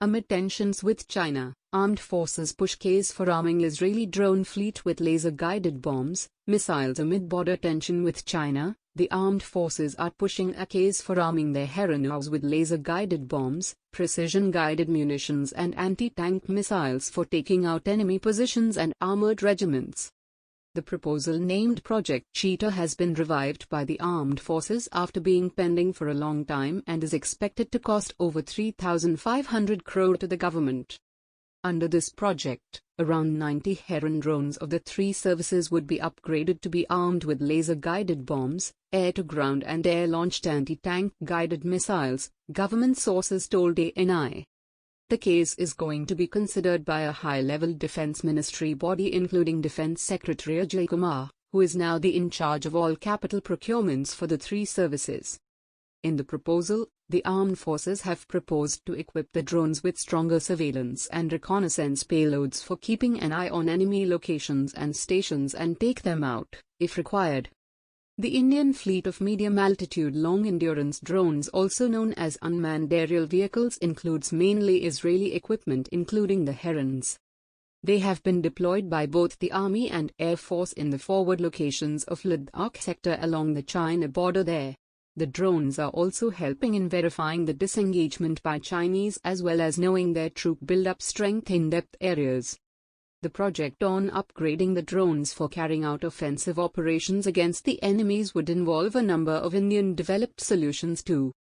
Amid tensions with China, armed forces push case for arming Israeli drone fleet with laser-guided bombs, missiles. Amid border tension with China, the armed forces are pushing a case for arming their Heron UAVs with laser-guided bombs, precision-guided munitions and anti-tank missiles for taking out enemy positions and armored regiments. The proposal, named Project Cheetah, has been revived by the armed forces after being pending for a long time and is expected to cost over 3,500 crore to the government. Under this project, around 90 Heron drones of the three services would be upgraded to be armed with laser-guided bombs, air-to-ground and air-launched anti-tank guided missiles, government sources told ANI. The case is going to be considered by a high-level defense ministry body including Defense Secretary Ajay Kumar, who is now in charge of all capital procurements for the three services. In the proposal, the armed forces have proposed to equip the drones with stronger surveillance and reconnaissance payloads for keeping an eye on enemy locations and stations and take them out, if required. The Indian fleet of medium-altitude long-endurance drones, also known as unmanned aerial vehicles, includes mainly Israeli equipment including the Herons. They have been deployed by both the Army and Air Force in the forward locations of Ladakh sector along the China border there. The drones are also helping in verifying the disengagement by Chinese as well as knowing their troop build-up strength in depth areas. The project on upgrading the drones for carrying out offensive operations against the enemies would involve a number of Indian-developed solutions too.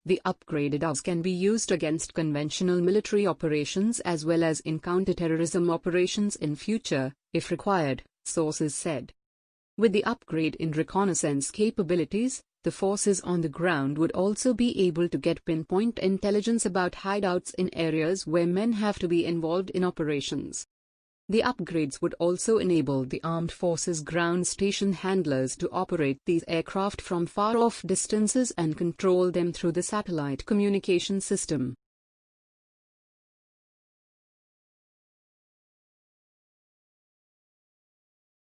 The upgraded UAVs can be used against conventional military operations as well as in counter-terrorism operations in future, if required, sources said. With the upgrade in reconnaissance capabilities, the forces on the ground would also be able to get pinpoint intelligence about hideouts in areas where men have to be involved in operations. The upgrades would also enable the armed forces ground station handlers to operate these aircraft from far-off distances and control them through the satellite communication system.